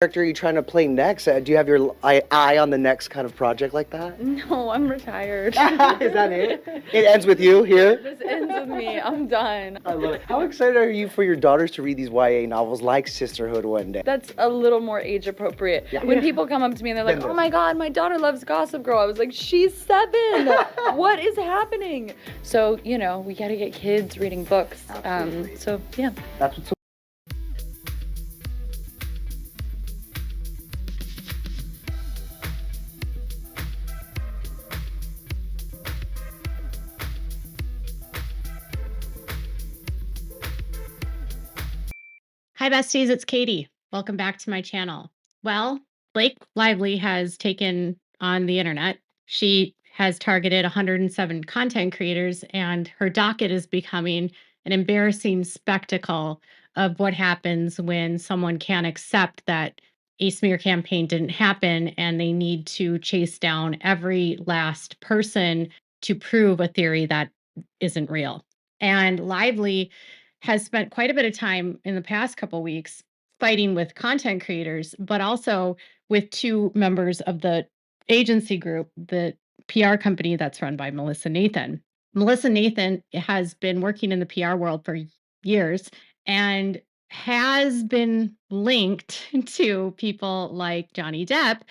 character are you trying to play next? Do you have your eye on the next kind of project like that? No, I'm retired. Is that it? It ends with you here? This ends with me. I'm done. I love it. How excited are you for your daughters to read these YA novels like Sisterhood one day? That's a little more age appropriate. Yeah. When people come up to me and they're like, oh my God, my daughter loves Gossip Girl. I was like, she's 7. What is happening? So, you know, we got to get kids reading books. So, yeah. That's what's so Hi besties, it's Katie. Welcome back to my channel. Well, Blake Lively has taken on the internet. She has targeted 107 content creators, and her docket is becoming an embarrassing spectacle of what happens when someone can't accept that a smear campaign didn't happen and they need to chase down every last person to prove a theory that isn't real. And Lively has spent quite a bit of time in the past couple weeks fighting with content creators, but also with 2 members of the agency group, the PR company that's run by Melissa Nathan. Melissa Nathan has been working in the PR world for years and has been linked to people like Johnny Depp.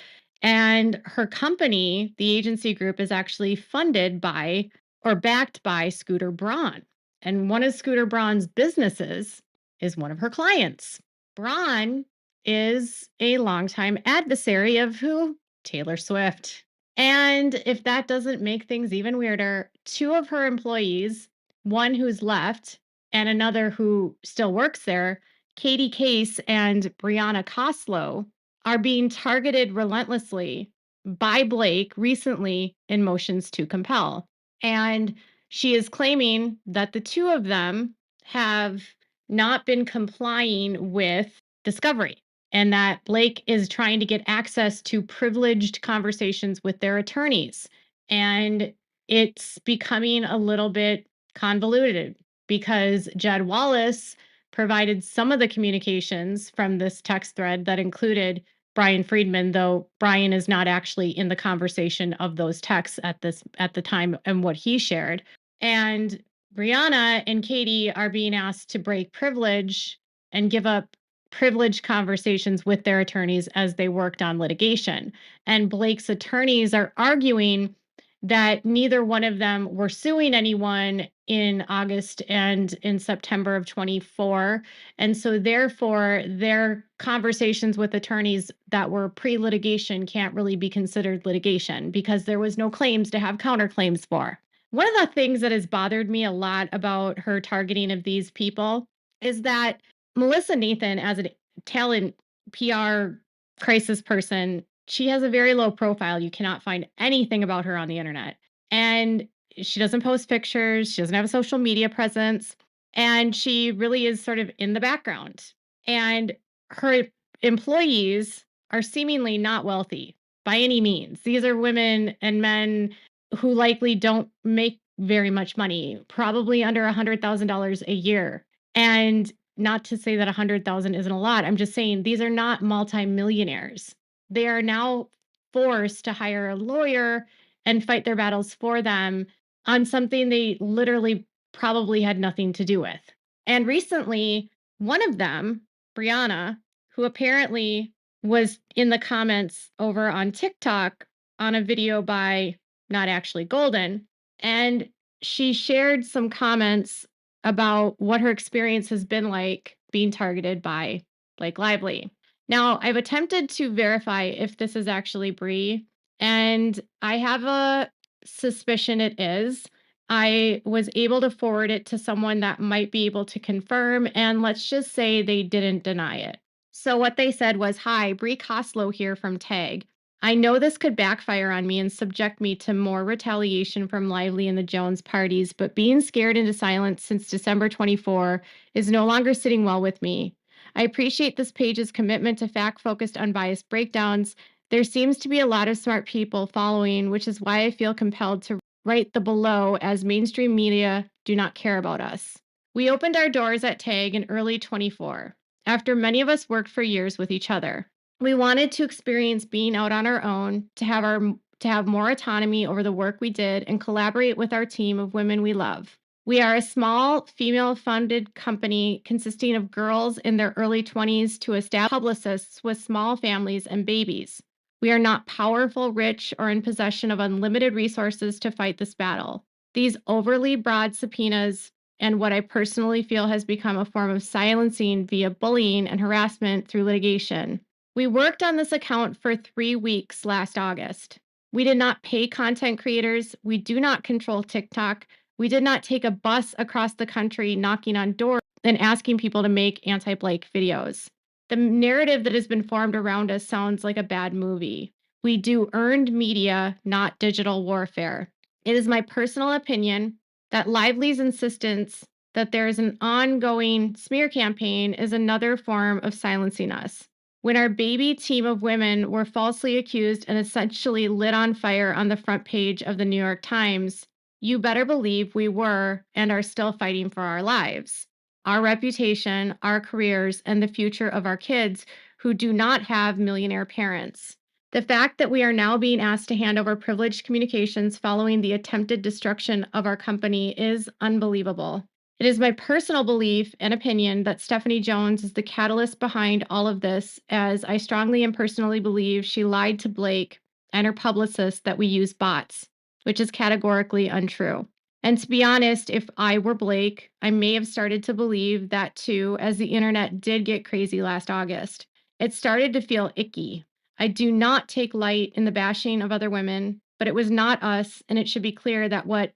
And her company, the agency group, is actually funded by or backed by Scooter Braun. And one of Scooter Braun's businesses is one of her clients. Braun is a longtime adversary of who? Taylor Swift. And if that doesn't make things even weirder, 2 of her employees, one who's left and another who still works there, Katie Case and Brianna Koslow, are being targeted relentlessly by Blake recently in motions to compel. And she is claiming that the 2 of them have not been complying with discovery and that Blake is trying to get access to privileged conversations with their attorneys. And it's becoming a little bit convoluted because Jed Wallace provided some of the communications from this text thread that included Brian Friedman, though Brian is not actually in the conversation of those texts at the time and what he shared. And Brianna and Katie are being asked to break privilege and give up privileged conversations with their attorneys as they worked on litigation. And Blake's attorneys are arguing that neither one of them were suing anyone in August and in September of 24. And so therefore, their conversations with attorneys that were pre-litigation can't really be considered litigation because there was no claims to have counterclaims for. One of the things that has bothered me a lot about her targeting of these people is that Melissa Nathan, as a talent PR crisis person, she has a very low profile. You cannot find anything about her on the internet. And she doesn't post pictures. She doesn't have a social media presence. And she really is sort of in the background. And her employees are seemingly not wealthy by any means. These are women and men who likely don't make very much money, probably under $100,000 a year. And not to say that 100,000 isn't a lot. I'm just saying these are not multimillionaires. They are now forced to hire a lawyer and fight their battles for them on something they literally probably had nothing to do with. And recently, one of them, Brianna, who apparently was in the comments over on TikTok on a video by Not Actually Golden, and she shared some comments about what her experience has been like being targeted by Blake Lively. Now, I've attempted to verify if this is actually Bree, and I have a suspicion it is. I was able to forward it to someone that might be able to confirm, and let's just say they didn't deny it. So what they said was, "Hi, Bree Koslow here from Tag. I know this could backfire on me and subject me to more retaliation from Lively and the Jones parties, but being scared into silence since December 24 is no longer sitting well with me. I appreciate this page's commitment to fact-focused, unbiased breakdowns. There seems to be a lot of smart people following, which is why I feel compelled to write the below as mainstream media do not care about us. We opened our doors at Tag in early 24, after many of us worked for years with each other. We wanted to experience being out on our own, to have more autonomy over the work we did and collaborate with our team of women we love. We are a small female-funded company consisting of girls in their early 20s to established publicists with small families and babies. We are not powerful, rich, or in possession of unlimited resources to fight this battle. These overly broad subpoenas and what I personally feel has become a form of silencing via bullying and harassment through litigation. We worked on this account for 3 weeks last August. We did not pay content creators. We do not control TikTok. We did not take a bus across the country knocking on doors and asking people to make anti-Blake videos. The narrative that has been formed around us sounds like a bad movie. We do earned media, not digital warfare. It is my personal opinion that Lively's insistence that there is an ongoing smear campaign is another form of silencing us. When our baby team of women were falsely accused and essentially lit on fire on the front page of the New York Times, you better believe we were and are still fighting for our lives, our reputation, our careers, and the future of our kids who do not have millionaire parents. The fact that we are now being asked to hand over privileged communications following the attempted destruction of our company is unbelievable. It is my personal belief and opinion that Stephanie Jones is the catalyst behind all of this, as I strongly and personally believe she lied to Blake and her publicist that we use bots, which is categorically untrue. And to be honest, if I were Blake, I may have started to believe that too, as the internet did get crazy last August. It started to feel icky. I do not take light in the bashing of other women, but it was not us, and it should be clear that what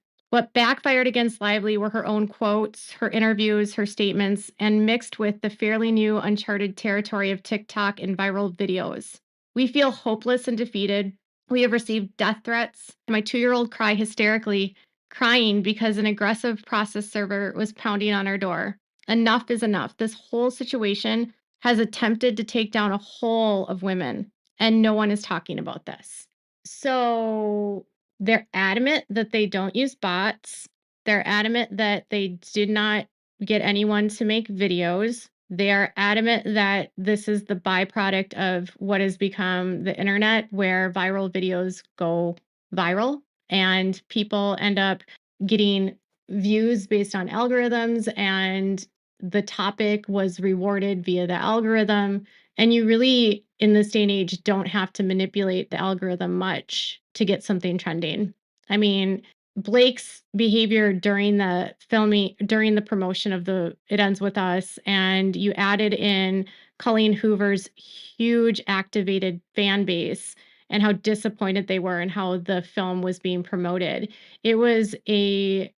backfired against Lively were her own quotes, her interviews, her statements, and mixed with the fairly new uncharted territory of TikTok and viral videos. We feel hopeless and defeated. We have received death threats. My 2-year-old cried hysterically, crying because an aggressive process server was pounding on our door. Enough is enough. This whole situation has attempted to take down a whole of women, and no one is talking about this. So they're adamant that they don't use bots. They're adamant that they did not get anyone to make videos. They are adamant that this is the byproduct of what has become the internet, where viral videos go viral and people end up getting views based on algorithms, and the topic was rewarded via the algorithm. And you really, in this day and age, don't have to manipulate the algorithm much to get something trending. I mean, Blake's behavior during the filming, during the promotion of the It Ends With Us, and you added in Colleen Hoover's huge activated fan base and how disappointed they were and how the film was being promoted. It was it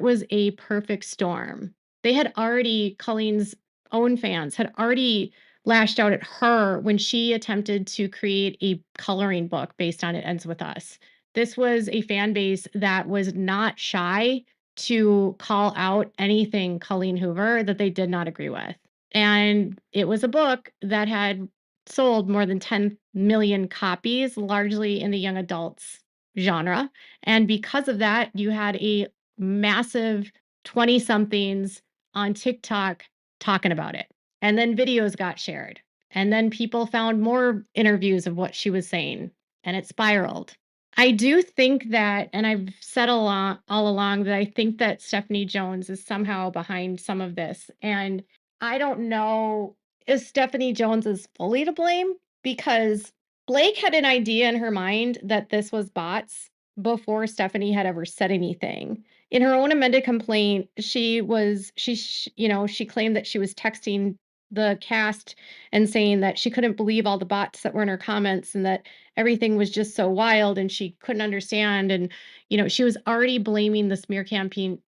was a perfect storm. They had already, Colleen's own fans had already lashed out at her when she attempted to create a coloring book based on It Ends With Us. This was a fan base that was not shy to call out anything Colleen Hoover that they did not agree with. And it was a book that had sold more than 10 million copies, largely in the young adults genre. And because of that, you had a massive 20 somethings on TikTok talking about it. And then videos got shared. And then people found more interviews of what she was saying, and it spiraled. I do think that, and I've said all along that I think that Stephanie Jones is somehow behind some of this. And I don't know if Stephanie Jones is fully to blame, because Blake had an idea in her mind that this was bots before Stephanie had ever said anything. In her own amended complaint, she claimed that she was texting the cast and saying that she couldn't believe all the bots that were in her comments and that everything was just so wild and she couldn't understand. And, she was already blaming the smear campaign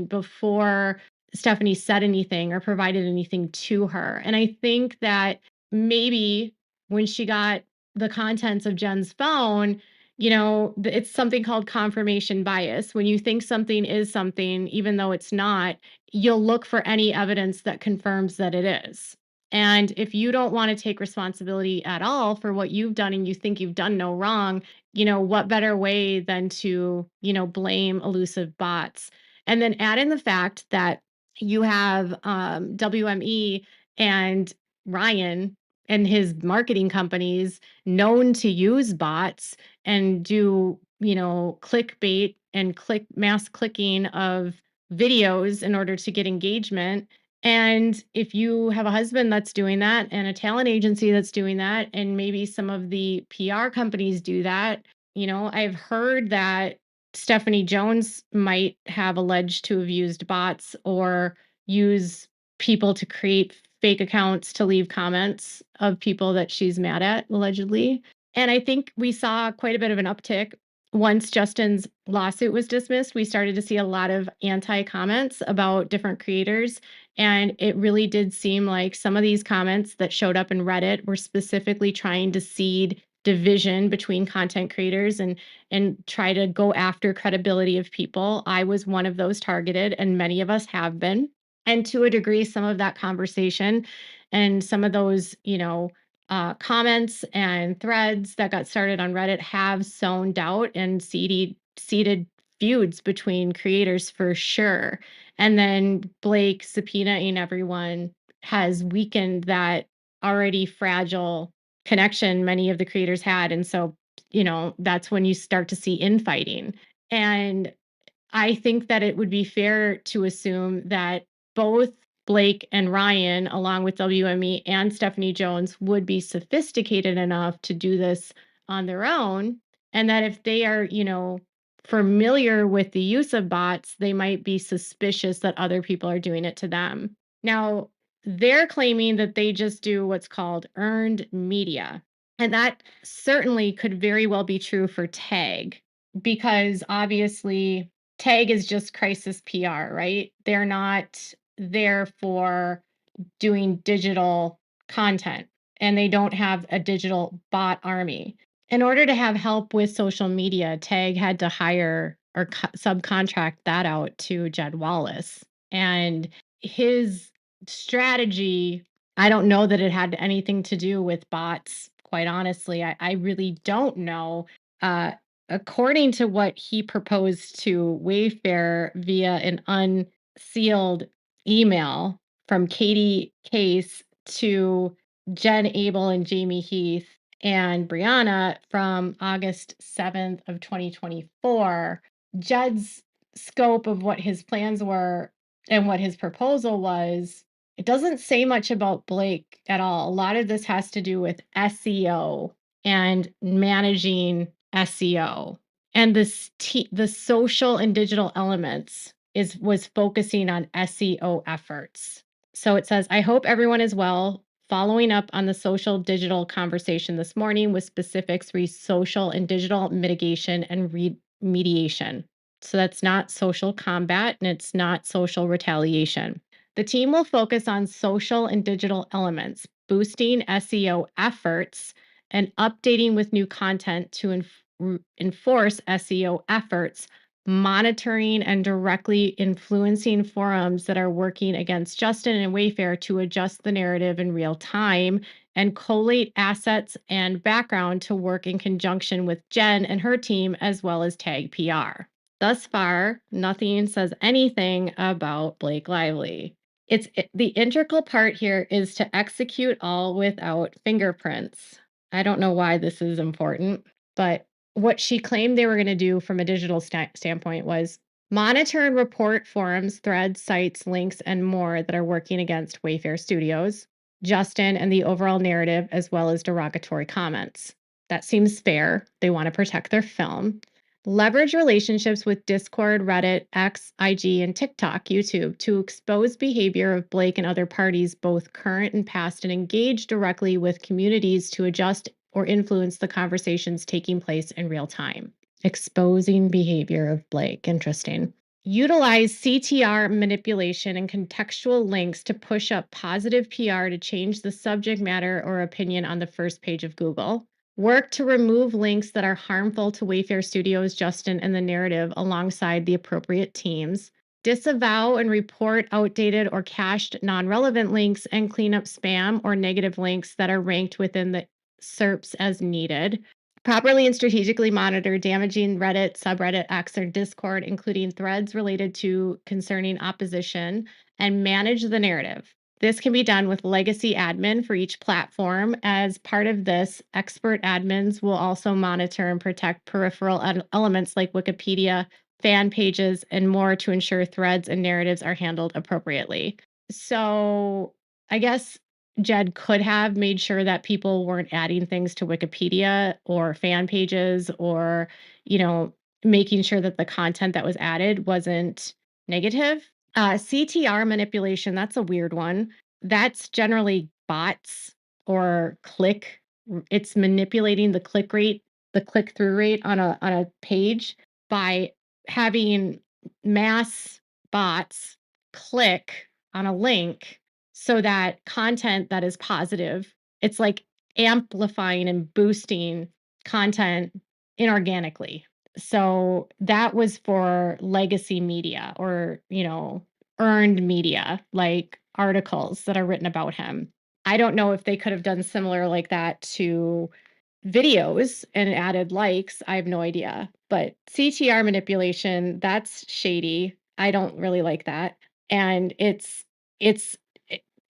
before Stephanie said anything or provided anything to her. And I think that maybe when she got the contents of Jen's phone, it's something called confirmation bias. When you think something is something, even though it's not, you'll look for any evidence that confirms that it is. And if you don't want to take responsibility at all for what you've done and you think you've done no wrong, what better way than to, blame elusive bots? And then add in the fact that you have WME and Ryan and his marketing companies known to use bots and do, clickbait and mass clicking of videos in order to get engagement. And if you have a husband that's doing that and a talent agency that's doing that, and maybe some of the PR companies do that, I've heard that Stephanie Jones might have alleged to have used bots or use people to create fake accounts to leave comments of people that she's mad at, allegedly. And I think we saw quite a bit of an uptick once Justin's lawsuit was dismissed. We started to see a lot of anti comments about different creators. And it really did seem like some of these comments that showed up in Reddit were specifically trying to seed division between content creators and try to go after credibility of people. I was one of those targeted, and many of us have been. And to a degree, some of that conversation and some of those, comments and threads that got started on Reddit have sown doubt and seeded feuds between creators for sure. And then Blake subpoenaing everyone has weakened that already fragile connection many of the creators had. And so, that's when you start to see infighting. And I think that it would be fair to assume that both Blake and Ryan, along with WME and Stephanie Jones, would be sophisticated enough to do this on their own. And that if they are, familiar with the use of bots, they might be suspicious that other people are doing it to them. Now, they're claiming that they just do what's called earned media. And that certainly could very well be true for Tag, because obviously Tag is just crisis PR, right? They're not there for doing digital content, and they don't have a digital bot army. In order to have help with social media, Tag had to hire or subcontract that out to Jed Wallace. And his strategy, I don't know that it had anything to do with bots. Quite honestly, I really don't know. According to what he proposed to Wayfair via an unsealed email from Katie Case to Jen Abel and Jamie Heath and Brianna from August 7th of 2024, Jed's scope of what his plans were and what his proposal was, it doesn't say much about Blake at all. A lot of this has to do with SEO and managing SEO. And the social and digital elements was focusing on SEO efforts. So it says, I hope everyone is well. Following up on the social digital conversation this morning with specifics re social and digital mitigation and remediation. So that's not social combat and it's not social retaliation. The team will focus on social and digital elements, boosting SEO efforts, and updating with new content to enforce SEO efforts, monitoring and directly influencing forums that are working against Justin and Wayfair to adjust the narrative in real time, and collate assets and background to work in conjunction with Jen and her team, as well as Tag PR. Thus far, nothing says anything about Blake Lively. The integral part here is to execute all without fingerprints. I don't know why this is important, but what she claimed they were going to do from a digital standpoint was monitor and report forums, threads, sites, links, and more that are working against Wayfair Studios, Justin, and the overall narrative, as well as derogatory comments. That seems fair. They want to protect their film. Leverage relationships with Discord, Reddit, X, IG, and TikTok, YouTube to expose behavior of Blake and other parties, both current and past, and engage directly with communities to adjust or influence the conversations taking place in real time. Exposing behavior of Blake. Interesting. Utilize CTR manipulation and contextual links to push up positive PR to change the subject matter or opinion on the first page of Google. Work to remove links that are harmful to Wayfair Studios, Justin, and the narrative alongside the appropriate teams. Disavow and report outdated or cached non-relevant links and clean up spam or negative links that are ranked within the SERPs as needed. Properly and strategically monitor damaging Reddit, subreddit, X, or Discord, including threads related to concerning opposition, and manage the narrative. This can be done with legacy admin for each platform. As part of this, expert admins will also monitor and protect peripheral elements like Wikipedia, fan pages, and more to ensure threads and narratives are handled appropriately. So I guess Jed could have made sure that people weren't adding things to Wikipedia or fan pages or, you know, making sure that the content that was added wasn't negative. CTR manipulation, that's a weird one. That's generally bots or it's manipulating the click rate, the click-through rate on a page by having mass bots click on a link so that content that is positive, it's like amplifying and boosting content inorganically. So that was for legacy media or, earned media, like articles that are written about him. I don't know if they could have done similar like that to videos and added likes. I have no idea. But CTR manipulation, that's shady. I don't really like that. And it's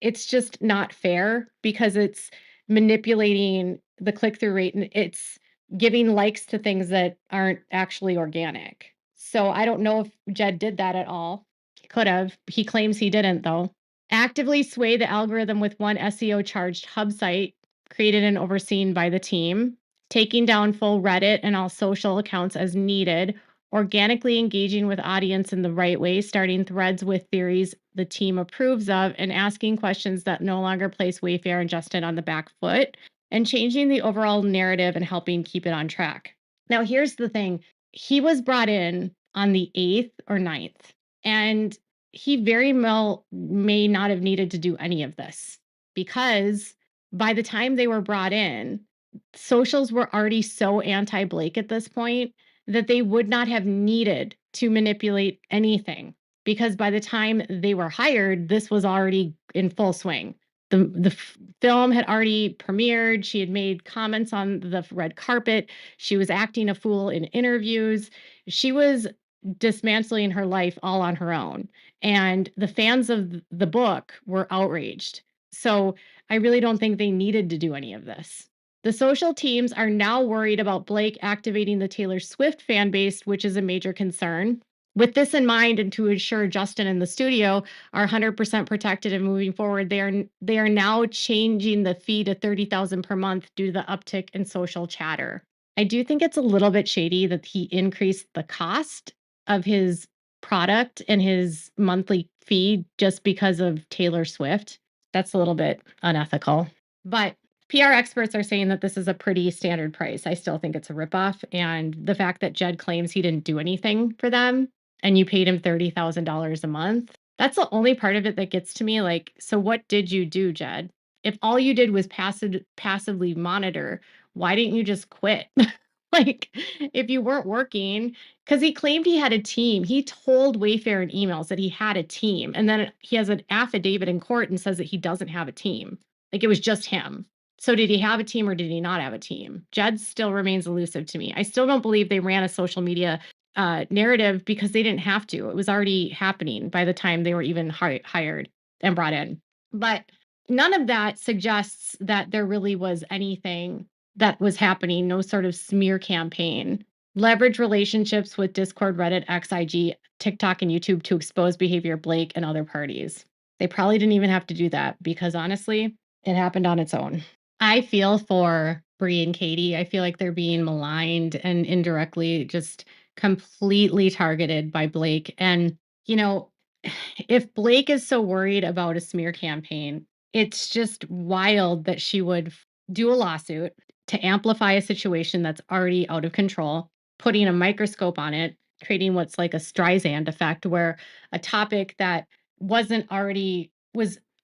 it's just not fair because it's manipulating the click-through rate and it's giving likes to things that aren't actually organic. So I don't know if Jed did that at all. He could have. He claims he didn't though. Actively sway the algorithm with one SEO charged hub site created and overseen by the team, taking down full Reddit and all social accounts as needed, organically engaging with audience in the right way, starting threads with theories the team approves of, and asking questions that no longer place Wayfair and Justin on the back foot, and changing the overall narrative and helping keep it on track. Now, here's the thing. He was brought in on the 8th or 9th, and he very well may not have needed to do any of this because by the time they were brought in, socials were already so anti-Blake at this point that they would not have needed to manipulate anything because by the time they were hired, this was already in full swing. The film had already premiered. She had made comments on the red carpet. She was acting a fool in interviews. She was dismantling her life all on her own. And the fans of the book were outraged. So I really don't think they needed to do any of this. The social teams are now worried about Blake activating the Taylor Swift fan base, which is a major concern. With this in mind, and to ensure Justin and the studio are 100% protected and moving forward, they are now changing the fee to $30,000 per month due to the uptick in social chatter. I do think it's a little bit shady that he increased the cost of his product and his monthly fee just because of Taylor Swift. That's a little bit unethical. But PR experts are saying that this is a pretty standard price. I still think it's a ripoff. And the fact that Jed claims he didn't do anything for them and you paid him $30,000 a month, that's the only part of it that gets to me. Like, so what did you do, Jed? If all you did was passively monitor, why didn't you just quit? Like, if you weren't working, because he claimed he had a team. He told Wayfair in emails that he had a team. And then he has an affidavit in court and says that he doesn't have a team. Like, it was just him. So did he have a team or did he not have a team? Jed still remains elusive to me. I still don't believe they ran a social media narrative because they didn't have to. It was already happening by the time they were even hired and brought in. But none of that suggests that there really was anything that was happening, no sort of smear campaign. Leverage relationships with Discord, Reddit, XIG, TikTok, and YouTube to expose behavior of Blake and other parties. They probably didn't even have to do that because honestly, it happened on its own. I feel for Bree and Katie. I feel like they're being maligned and indirectly just completely targeted by Blake. And, if Blake is so worried about a smear campaign, it's just wild that she would do a lawsuit to amplify a situation that's already out of control, putting a microscope on it, creating what's like a Streisand effect, where a topic that was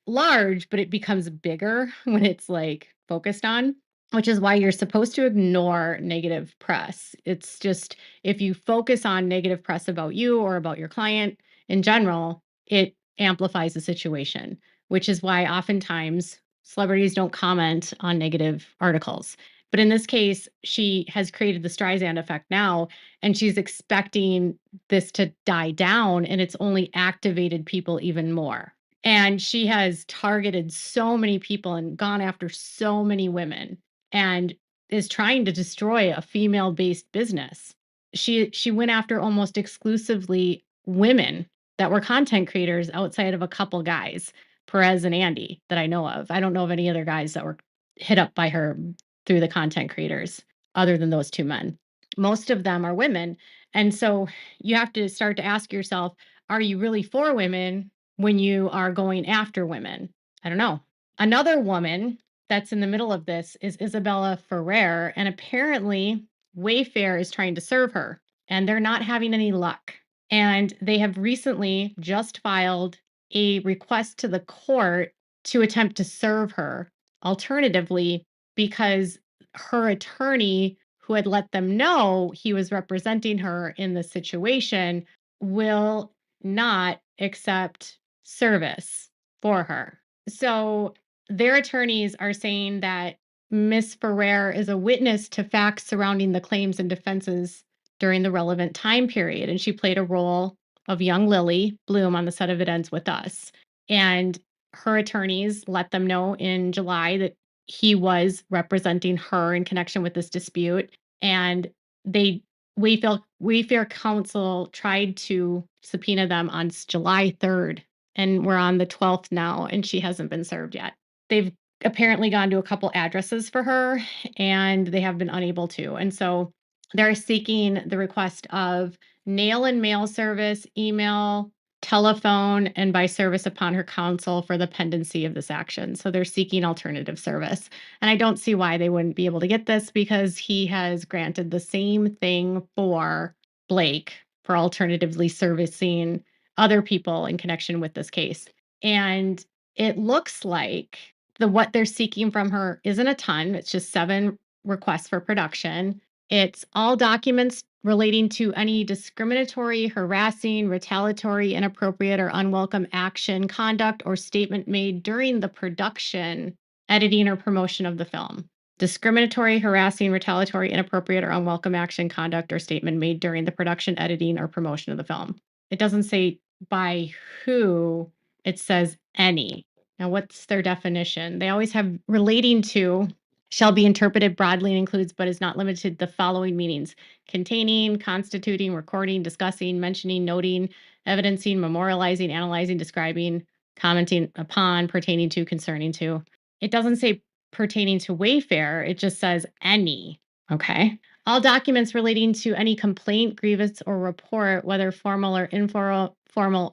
large, but it becomes bigger when it's like focused on, which is why you're supposed to ignore negative press. It's just if you focus on negative press about you or about your client in general, it amplifies the situation, which is why oftentimes celebrities don't comment on negative articles. But in this case, she has created the Streisand effect now, and she's expecting this to die down, and it's only activated people even more. And she has targeted so many people and gone after so many women and is trying to destroy a female-based business. She went after almost exclusively women that were content creators outside of a couple guys, Perez and Andy, that I know of. I don't know of any other guys that were hit up by her through the content creators other than those two men. Most of them are women. And so you have to start to ask yourself, are you really for women when you are going after women? I don't know. Another woman that's in the middle of this is Isabella Ferrer, and apparently Wayfair is trying to serve her, and they're not having any luck. And they have recently just filed a request to the court to attempt to serve her alternatively because her attorney, who had let them know he was representing her in the situation, will not accept service for her. So their attorneys are saying that Miss Ferrer is a witness to facts surrounding the claims and defenses during the relevant time period. And she played a role of young Lily Bloom on the set of It Ends With Us. And her attorneys let them know in July that he was representing her in connection with this dispute. And Wayfair Counsel tried to subpoena them on July 3rd, and we're on the 12th now, and she hasn't been served yet. They've apparently gone to a couple addresses for her, and they have been unable to. And so they're seeking the request of nail and mail service, email, telephone, and by service upon her counsel for the pendency of this action. So they're seeking alternative service. And I don't see why they wouldn't be able to get this because he has granted the same thing for Blake for alternatively servicing other people in connection with this case. And it looks like what they're seeking from her isn't a ton. It's just 7 requests for production. It's all documents relating to any discriminatory, harassing, retaliatory, inappropriate, or unwelcome action, conduct, or statement made during the production, editing, or promotion of the film. Discriminatory, harassing, retaliatory, inappropriate, or unwelcome action, conduct, or statement made during the production, editing, or promotion of the film. It doesn't say by who, it says any. Now, what's their definition? They always have relating to shall be interpreted broadly and includes, but is not limited to the following meanings: containing, constituting, recording, discussing, mentioning, noting, evidencing, memorializing, analyzing, describing, commenting upon, pertaining to, concerning to. It doesn't say pertaining to Wayfair, it just says any. Okay. All documents relating to any complaint, grievance, or report, whether formal or informal,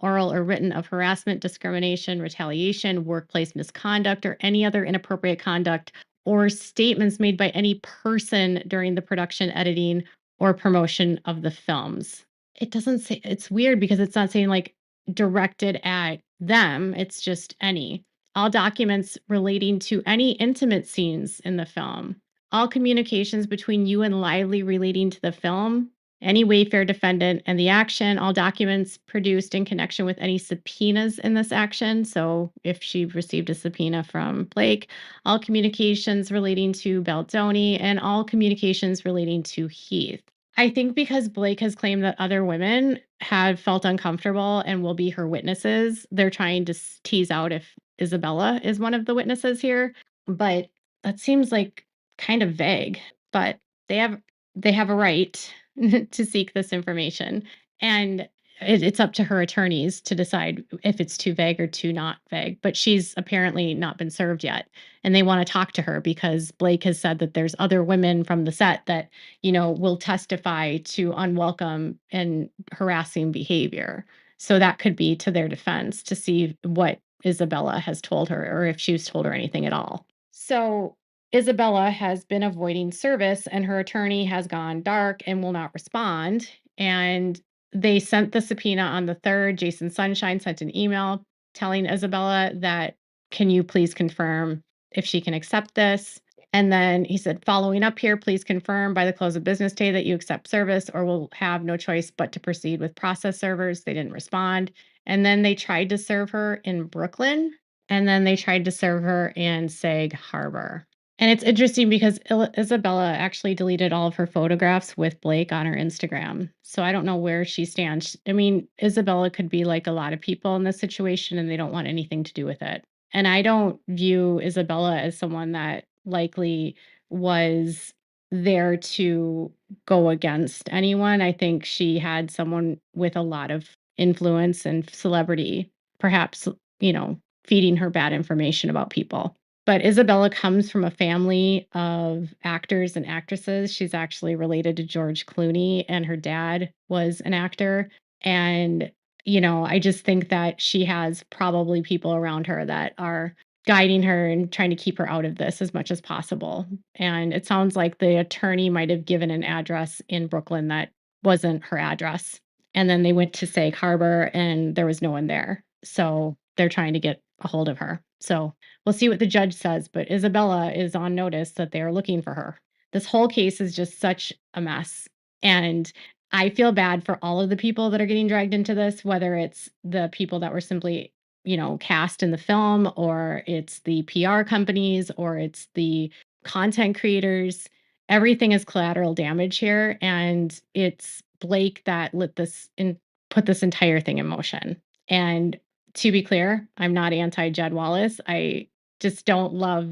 oral, or written, of harassment, discrimination, retaliation, workplace misconduct, or any other inappropriate conduct or statements made by any person during the production, editing, or promotion of the films. It doesn't say, it's weird because it's not saying like directed at them, it's just any. All documents relating to any intimate scenes in the film. All communications between you and Lively relating to the film, any Wayfair defendant and the action, all documents produced in connection with any subpoenas in this action. So if she received a subpoena from Blake, all communications relating to Baldoni, and all communications relating to Heath. I think because Blake has claimed that other women have felt uncomfortable and will be her witnesses, they're trying to tease out if Isabella is one of the witnesses here. But that seems like kind of vague, but they have a right to seek this information, and it's up to her attorneys to decide if it's too vague or too not vague. But she's apparently not been served yet, and they want to talk to her because Blake has said that there's other women from the set that, you know, will testify to unwelcome and harassing behavior. So that could be to their defense to see what Isabella has told her or if she's told her anything at all. So Isabella has been avoiding service and her attorney has gone dark and will not respond. And they sent the subpoena on the 3rd. Jason Sunshine sent an email telling Isabella that, can you please confirm if she can accept this? And then he said, following up here, please confirm by the close of business day that you accept service or will have no choice but to proceed with process servers. They didn't respond. And then they tried to serve her in Brooklyn. And then they tried to serve her in Sag Harbor. And it's interesting because Isabella actually deleted all of her photographs with Blake on her Instagram. So I don't know where she stands. I mean, Isabella could be like a lot of people in this situation and they don't want anything to do with it. And I don't view Isabella as someone that likely was there to go against anyone. I think she had someone with a lot of influence and celebrity, perhaps, feeding her bad information about people. But Isabella comes from a family of actors and actresses. She's actually related to George Clooney, and her dad was an actor. And, I just think that she has probably people around her that are guiding her and trying to keep her out of this as much as possible. And it sounds like the attorney might have given an address in Brooklyn that wasn't her address. And then they went to Sag Harbor and there was no one there. So they're trying to get a hold of her. So we'll see what the judge says, but Isabella is on notice that they are looking for her. This whole case is just such a mess. And I feel bad for all of the people that are getting dragged into this, whether it's the people that were simply, cast in the film, or it's the PR companies, or it's the content creators. Everything is collateral damage here. And it's Blake that put this entire thing in motion. And to be clear, I'm not anti Jed Wallace. I just don't love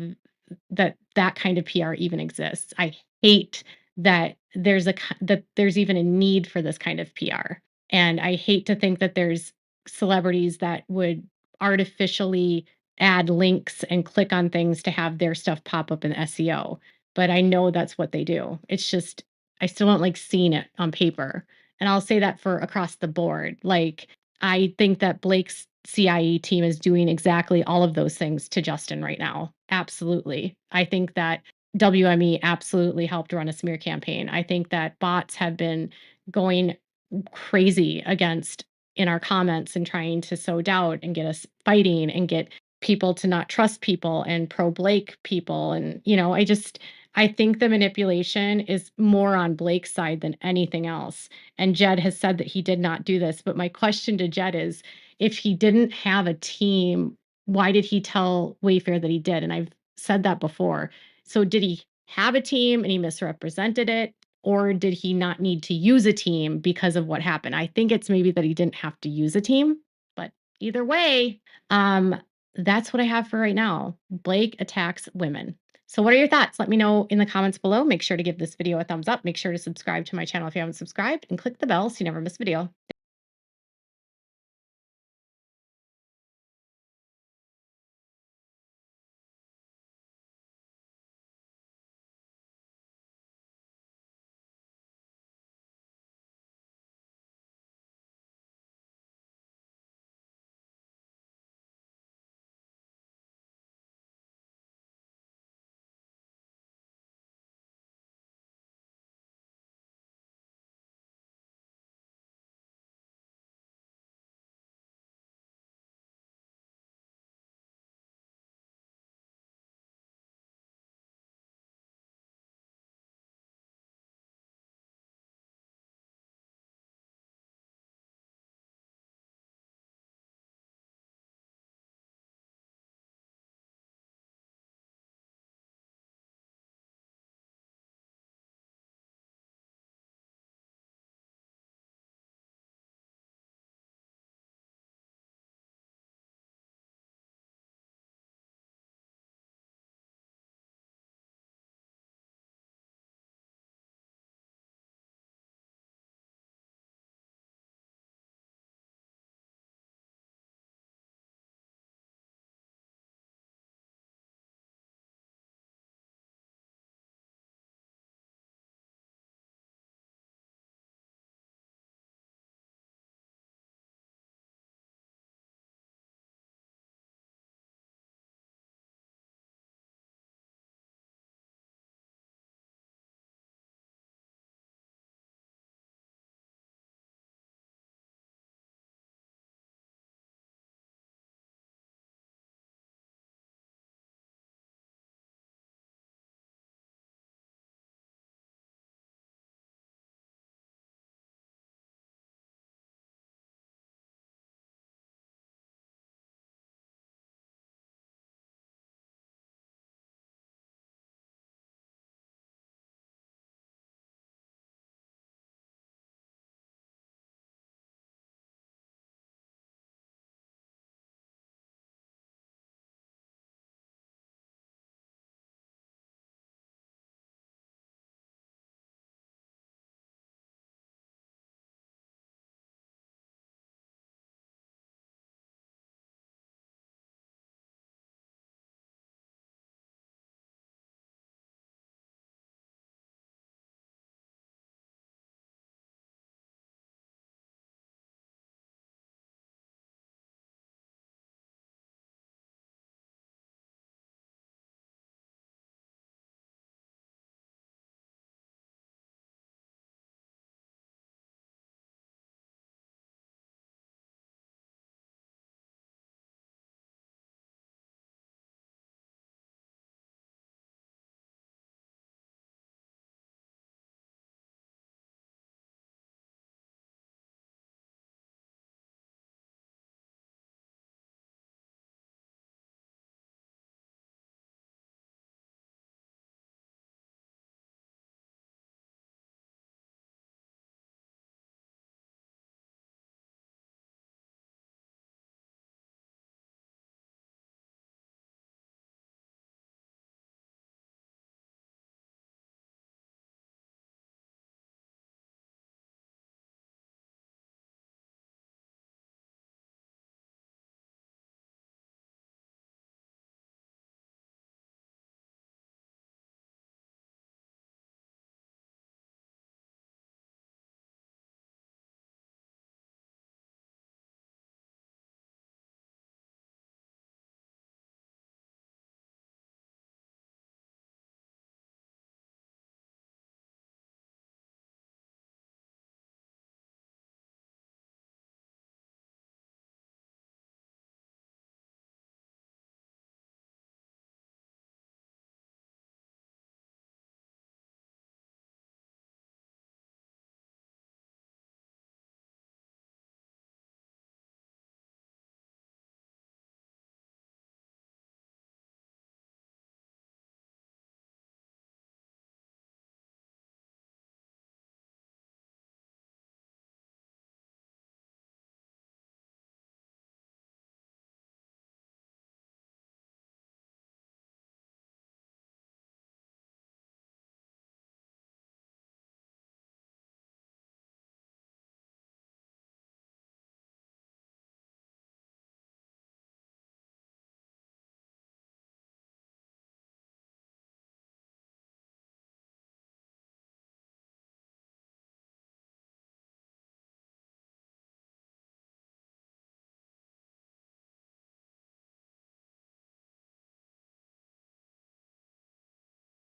that kind of PR even exists. I hate that there's even a need for this kind of PR. And I hate to think that there's celebrities that would artificially add links and click on things to have their stuff pop up in SEO. But I know that's what they do. It's just I still don't like seeing it on paper. And I'll say that for across the board. Like I think that Blake's CIE team is doing exactly all of those things to Justin right now. Absolutely. I think that WME absolutely helped run a smear campaign. I think that bots have been going crazy against in our comments and trying to sow doubt and get us fighting and get people to not trust people and pro Blake people. And, I think the manipulation is more on Blake's side than anything else. And Jed has said that he did not do this. But my question to Jed is if he didn't have a team, why did he tell Wayfair that he did? And I've said that before. So did he have a team and he misrepresented it? Or did he not need to use a team because of what happened? I think it's maybe that he didn't have to use a team. But either way, that's what I have for right now. Blake attacks women. So what are your thoughts? Let me know in the comments below. Make sure to give this video a thumbs up. Make sure to subscribe to my channel if you haven't subscribed and click the bell so you never miss a video.